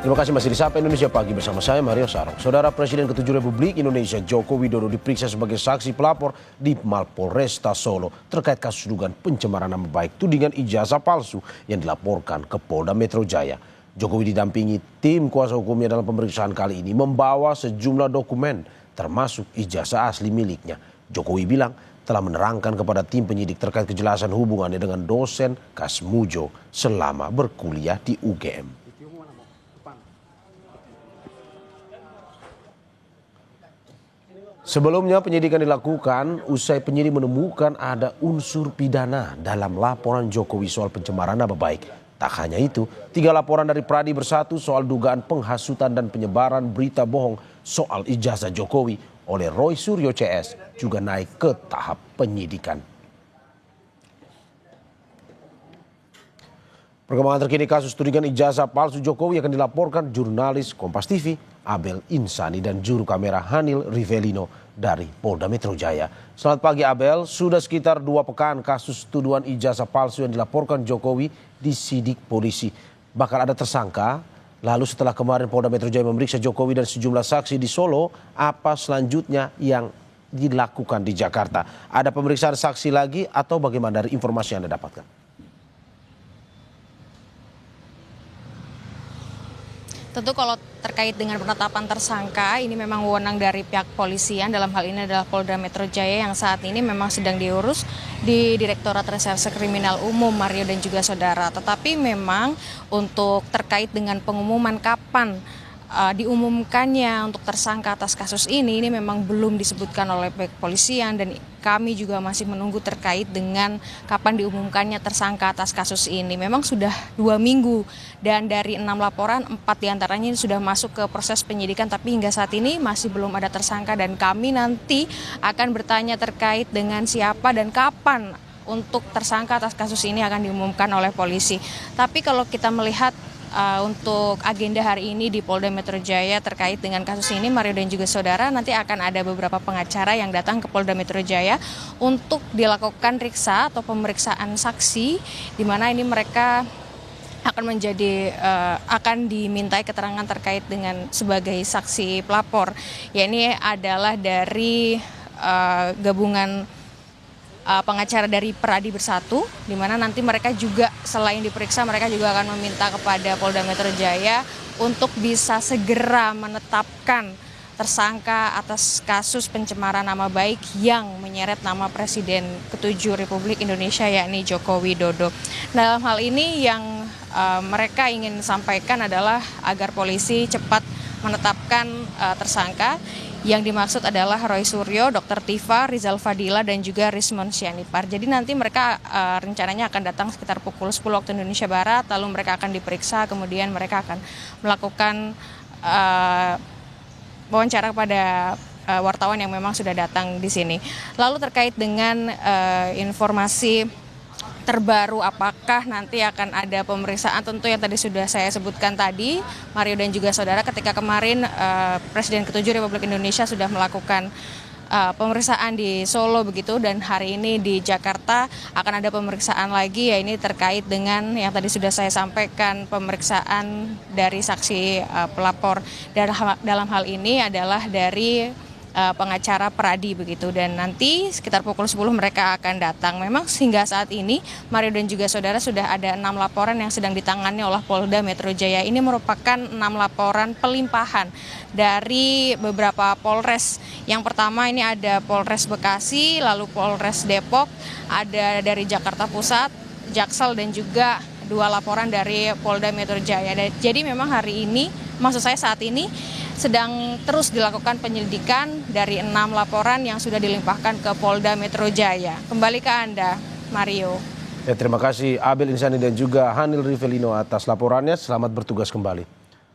Terima kasih masih di Sapa Indonesia Pagi bersama saya Mario Sarong. Saudara Presiden ke-7 Republik Indonesia Joko Widodo diperiksa sebagai saksi pelapor di Mapolresta Solo terkait kasus dugaan pencemaran nama baik tudingan ijazah palsu yang dilaporkan ke Polda Metro Jaya. Jokowi didampingi tim kuasa hukumnya dalam pemeriksaan kali ini membawa sejumlah dokumen termasuk ijazah asli miliknya. Jokowi bilang telah menerangkan kepada tim penyidik terkait kejelasan hubungannya dengan dosen Kasmujo selama berkuliah di UGM. Sebelumnya penyidikan dilakukan usai penyidik menemukan ada unsur pidana dalam laporan Jokowi soal pencemaran nama baik. Tak hanya itu, 3 laporan dari Pradi Bersatu soal dugaan penghasutan dan penyebaran berita bohong soal ijazah Jokowi oleh Roy Suryo CS juga naik ke tahap penyidikan. Perkembangan terkini kasus tudingan ijazah palsu Jokowi akan dilaporkan jurnalis Kompas TV Abel Insani dan juru kamera Hanil Rivelino dari Polda Metro Jaya. Selamat pagi Abel, sudah sekitar 2 pekan kasus tuduhan ijazah palsu yang dilaporkan Jokowi disidik polisi. Bakal ada tersangka, lalu setelah kemarin Polda Metro Jaya memeriksa Jokowi dan sejumlah saksi di Solo, apa selanjutnya yang dilakukan di Jakarta? Ada pemeriksaan saksi lagi atau bagaimana dari informasi yang Anda dapatkan? Tentu kalau terkait dengan penetapan tersangka, ini memang wewenang dari pihak polisian, dalam hal ini adalah Polda Metro Jaya yang saat ini memang sedang diurus di Direktorat Reserse Kriminal Umum Mario dan juga saudara. Tetapi memang untuk terkait dengan pengumuman kapan diumumkannya untuk tersangka atas kasus ini memang belum disebutkan oleh pihak polisian dan kami juga masih menunggu terkait dengan kapan diumumkannya tersangka atas kasus ini. Memang sudah 2 minggu dan dari 6 laporan 4 diantaranya sudah masuk ke proses penyidikan tapi hingga saat ini masih belum ada tersangka dan kami nanti akan bertanya terkait dengan siapa dan kapan untuk tersangka atas kasus ini akan diumumkan oleh polisi. Tapi kalau kita melihat untuk agenda hari ini di Polda Metro Jaya terkait dengan kasus ini, Mario dan juga saudara, nanti akan ada beberapa pengacara yang datang ke Polda Metro Jaya untuk dilakukan riksa atau pemeriksaan saksi, di mana ini mereka akan dimintai keterangan terkait dengan sebagai saksi pelapor. Ya, ini adalah dari gabungan pengacara dari Pradi Bersatu, di mana nanti mereka juga selain diperiksa mereka juga akan meminta kepada Polda Metro Jaya untuk bisa segera menetapkan tersangka atas kasus pencemaran nama baik yang menyeret nama Presiden ke-7 Republik Indonesia yakni Joko Widodo. Dalam hal ini yang mereka ingin sampaikan adalah agar polisi cepat menetapkan tersangka. Yang dimaksud adalah Roy Suryo, Dr. Tifa, Rizal Fadila, dan juga Rismon Sianipar. Jadi nanti mereka rencananya akan datang sekitar pukul 10 waktu Indonesia Barat, lalu mereka akan diperiksa, kemudian mereka akan melakukan wawancara kepada wartawan yang memang sudah datang di sini. Lalu terkait dengan informasi terbaru apakah nanti akan ada pemeriksaan, tentu yang tadi sudah saya sebutkan tadi Mario dan juga saudara, ketika kemarin Presiden ke-7 Republik Indonesia sudah melakukan pemeriksaan di Solo begitu, dan hari ini di Jakarta akan ada pemeriksaan lagi, ya ini terkait dengan yang tadi sudah saya sampaikan, pemeriksaan dari saksi pelapor. Dalam hal ini adalah dari pengacara Pradi begitu, dan nanti sekitar pukul 10 mereka akan datang. Memang sehingga saat ini Mario dan juga saudara sudah ada 6 laporan yang sedang ditangani oleh Polda Metro Jaya. Ini merupakan 6 laporan pelimpahan dari beberapa Polres. Yang pertama ini ada Polres Bekasi, lalu Polres Depok, ada dari Jakarta Pusat, Jaksel, dan juga 2 laporan dari Polda Metro Jaya. Jadi memang hari ini, maksud saya saat ini sedang terus dilakukan penyelidikan dari 6 laporan yang sudah dilimpahkan ke Polda Metro Jaya. Kembali ke Anda, Mario. Terima kasih Abel Insani dan juga Hanil Rivelino atas laporannya. Selamat bertugas kembali.